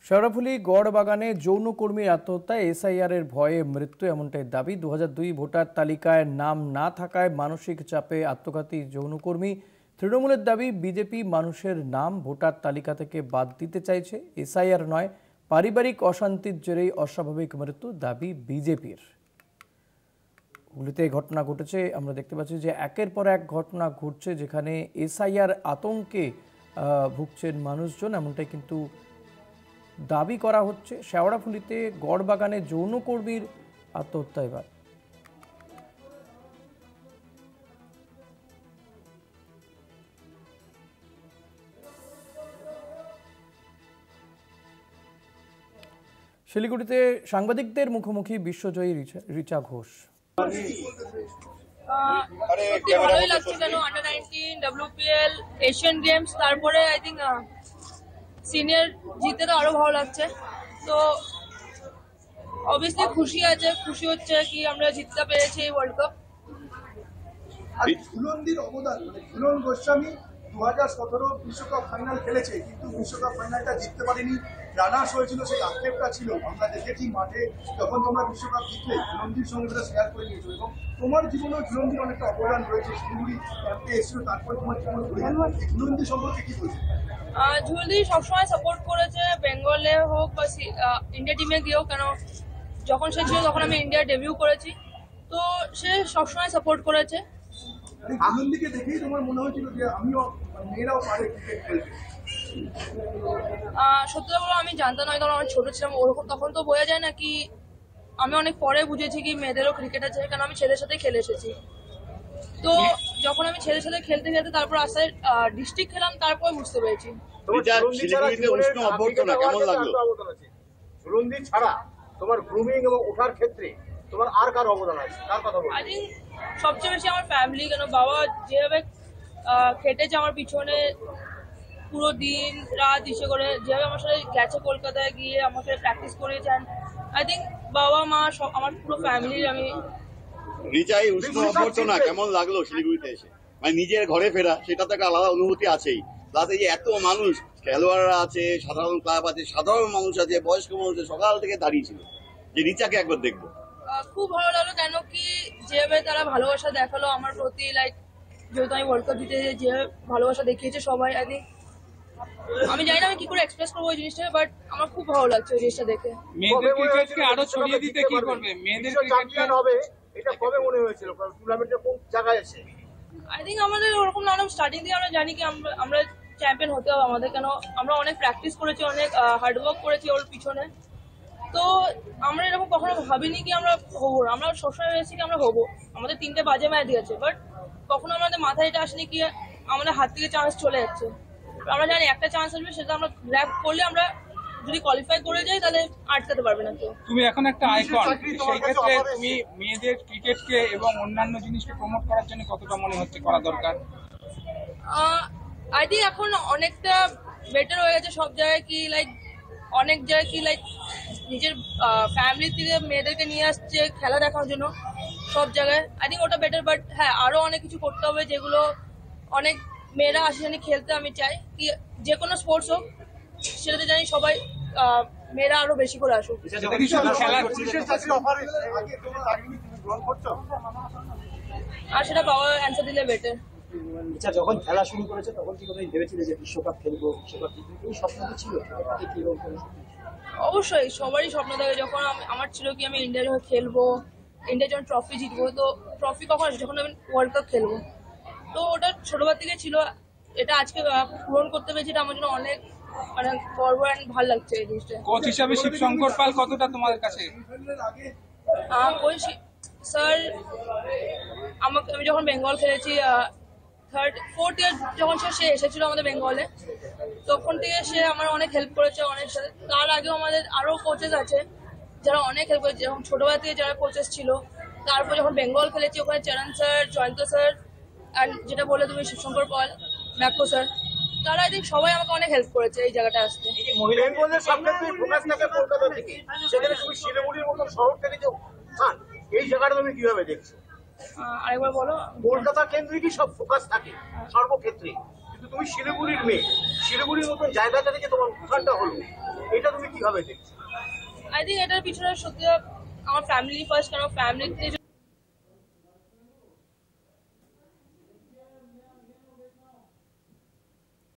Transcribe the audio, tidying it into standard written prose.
শেওড়াফুলি গড়বাগানে যৌনকর্মীর আত্মহত্যায় এসআইআর-এর ভয়ে মৃত্যু এমনটাই দাবি। 2002 ভোটার তালিকায় নাম না থাকায় মানসিক চাপে আত্মঘাতী যৌনকর্মী। তৃণমূলের দাবি বিজেপি মানুষের নাম ভোটার তালিকা থেকে বাদ দিতে চাইছে, এসআইআর নয়। পারিবারিক অশান্তির জেরেই অস্বাভাবিক মৃত্যু দাবি বিজেপির। হুগলিতে ঘটনা ঘটেছে, আমরা দেখতে পাচ্ছি যে একের পর এক ঘটনা ঘটছে যেখানে এসআইআর আতঙ্কে ভুগছেন মানুষজন, এমনটাই কিন্তু দাবি করা হচ্ছে। শেওড়াফুলিতে গড়বাগানে যৌনকর্মীর আত্মহত্যা এবার। শিলিগুড়িতে সাংবাদিকদের মুখোমুখি বিশ্বজয়ী রিচা ঘোষ। ভালোই লাগছে কেন, আন্ডার 19 WPL এশিয়ান গেমস, তারপরে আই থিঙ্ক সিনিয়র জিতে তো আরো ভালো লাগছে। তো অবভিয়াসলি খুশি হচ্ছে কি আমরা জিততে পেরেছি এই ওয়ার্ল্ড কাপ। ঝুলন্দির অবদান, ঝুলন গোস্বামী 2017 বিশ্বকাপ ফাইনাল খেলেছে, কিন্তু বিশ্বকাপ ফাইনালটা জিততে পারেনি, রানার্স হয়েছিল, সেই আক্ষেপটা ছিল। আমরা দেখেছি মাঠে যখন তোমরা বিশ্বকাপ জিতলে ঝুলন্দির সঙ্গে সেটা শেয়ার করে নিয়েছো, এবং তোমার জীবনেও ঝুলন্দির অনেকটা অবদান রয়েছে। শিলিগুড়ি ক্যাম্পে এসেছিল, তারপরে তোমার জীবন ঝুলন্দি সম্পর্কে কি বলছো? ঝুলদি সবসময় সাপোর্ট করেছে, বেঙ্গলে হোক বা ইন্ডিয়া টিমে গিয়েও। কেন যখন সে ছিল তখন আমি ইন্ডিয়া ডেবিউ করেছি, তো সে সবসময় সাপোর্ট করেছে। ঝুলন্দিকে দেখেই তোমার মনে হয়েছিল যে আমিও, মেয়েরাও পারে ক্রিকেট খেলতে? সত্যি বলো আমি জানতাম না, কারণ আমি ছোট ছিলাম ওরকম, তখন তো বোঝা যায় না কি। আমি অনেক পরে বুঝেছি কি মেয়েদেরও ক্রিকেট আছে, কারণ আমি ছেলের সাথে খেলে এসেছি। তো যখন আমি ছেলের সাথে খেলতে তারপর আস্তে ডিস্ট্রিক্ট খেলাম, তারপর বুঝতে পেরেছি। ঝুলন্দি ছাড়া তোমার গ্রুমিং এবং ওঠার ক্ষেত্রে তোমার আর কার অবদান আছে, কার কথা বলবো? আই থিঙ্ক সবচেয়ে বেশি আমার ফ্যামিলি, কেন বাবা যেভাবে খেটেছে আমার পিছনে পুরো দিন রাত ইসে করে, যেভাবে আমার সাথে গেছে কলকাতায় গিয়ে আমাকে প্র্যাকটিস করিয়েছেন। আই থিঙ্ক বাবা মা সব আমার পুরো ফ্যামিলির। আমি রিচাই উষ্ণ অভ্যর্থনা কেমন লাগলো শিলিগুড়িতে এসে? মানে নিজের ঘরে ফেরা, সেটা তো একটা আলাদা অনুভূতি আছেই। প্লাস এই যে এত মানুষ, খেলোয়াড়রা আছে, সাধারণ ক্লাব আছে, সাধারণ মানুষ আছে, বয়স্ক মানুষ আছে, সকাল থেকে দাঁড়িয়েছিল যে রিচাকে একবার দেখবো। খুব ভালো লাগলো, কেন কি যেভাবে তারা ভালোবাসা দেখালো আমার প্রতি, লাইক যেহেতু আমি ওয়ার্ল্ড কাপ জিতে যে ভালোবাসা দেখিয়েছে সবাই। আই থিঙ্ক আমি জানি না আমি কি করে এক্সপ্রেস করবো ওই জিনিসটা, বাট আমার খুব ভালো লাগছে ওই জিনিসটা দেখে। মেয়েদের ক্রিকেটকে আরো ছড়িয়ে দিতে কি করবে? মেয়েদের ক্রিকেট হবে, এটা কবে মনে হয়েছিল? টুর্নামেন্টের কোন জায়গায় এসে? আই থিঙ্ক আমাদের ওরকম না, স্টার্টিং থেকে আমরা জানি কি আমরা চ্যাম্পিয়ন হতে হবে আমাদের, কেন আমরা অনেক প্র্যাকটিস করেছি, অনেক হার্ডওয়ার্ক করেছি ওর পিছনে। তো আমরা এরকম কখনো ভাবিনি কি আমরা হবো, আমরা সবসময় ভেবেছি কি আমরা হবো। আমাদের 3টে বাজে ম্যাচ দিয়েছে, বাট কখনো আমাদের মাথায় এটা আসেনি কি আমাদের হাত থেকে চান্স চলে যাচ্ছে। আমরা জানি একটা চান্স আসবে, সেটা আমরা গ্র্যাব করলে আমরা যদি কোয়ালিফাই করে যাই তাহলে আটকাতে পারবে না কেউ। তুমি এখন একটা আইকন, সেই ক্ষেত্রে তুমি মেয়েদের ক্রিকেটকে এবং অন্যান্য জিনিসকে প্রমোট করার জন্য কতটা মনে হচ্ছে করা দরকার? আই থিঙ্ক এখন অনেকটা বেটার হয়ে গেছে সব জায়গায়, কি লাইক অনেক জায়গায় কি লাইক নিজের ফ্যামিলি থেকে মেয়েদেরকে নিয়ে আসছে খেলা দেখার জন্য সব জায়গায়। আই থিঙ্ক ওটা বেটার, বাট হ্যাঁ আরো অনেক কিছু করতে হবে, যেগুলো অনেক মেয়েরা আসে জানি খেলতে। আমি চাই কি যে কোনো স্পোর্টস হোক সেটাতে জানি সবাই মেয়েরা আরো বেশি করে আসুক। আর সেটা বাবা অ্যান্সার দিলে বেটার। আচ্ছা, যখন খেলা শুরু করেছে তখন কি কোনোদিন ভেবেছিলে যে বিশ্বকাপ খেলবো, বিশ্বকাপ জিতবো? এই স্বপ্নটা ছিল? অবশ্যই সবারই স্বপ্ন থাকে। যখন আমার ছিল কি আমি ইন্ডিয়ার হয়ে খেলবো, ইন্ডিয়ার যখন ট্রফি জিতবো, তো ট্রফি কখন আসে? যখন আমি ওয়ার্ল্ড কাপ খেলবো। তো ওটা ছোটবার থেকে ছিল, এটা আজকে পূরণ করতে পেরেছি, এটা আমার জন্য অনেক অনেক গর্ব অ্যান্ড ভালো লাগছে এই জিনিসটা। কোচ হিসাবে শিবশঙ্কর পাল কতটা তোমাদের কাছে? স্যার আমাকে, আমি যখন বেঙ্গল খেলেছি 4th ইয়ার যখন সে এসেছিল আমাদের বেঙ্গলে, তখন থেকে সে আমার অনেক হেল্প করেছে অনেক সাথে। তার আগেও আমাদের আরো কোচেস আছে যারা অনেক হেল্প করেছে, যখন ছোটবেলা থেকে যারা কোচেস ছিল। তারপর যখন বেঙ্গল খেলেছি ওখানে চরণ স্যার, জয়ন্ত স্যার, আর যেটা বলে তুমি শিবশঙ্কর পাল, ম্যাকো স্যার, তারা আই থিঙ্ক সবাই আমাকে অনেক হেল্প করেছে এই জায়গাটা আসতে। বেঙ্গলের সামনে তুমি ফোকাস থাকে কলকাতা থেকে, সেখানে তুমি শিলিগুড়ির মতন শহর থেকে যে এই জায়গাটা তুমি কিভাবে দেখছো? আরেকবার বলো। কলকাতা কেন্দ্রিকই সব ফোকাস থাকে সর্বক্ষেত্রে, কিন্তু তুমি শিলিগুড়ির মেয়ে, শিলিগুড়ির মতন জায়গাটা থেকে তোমার উত্থানটা হলো, এটা তুমি কি কিভাবে দেখছো? আই থিঙ্ক এটার পিছনে সত্যি আমার ফ্যামিলি ফার্স্ট, কারণ ফ্যামিলিতে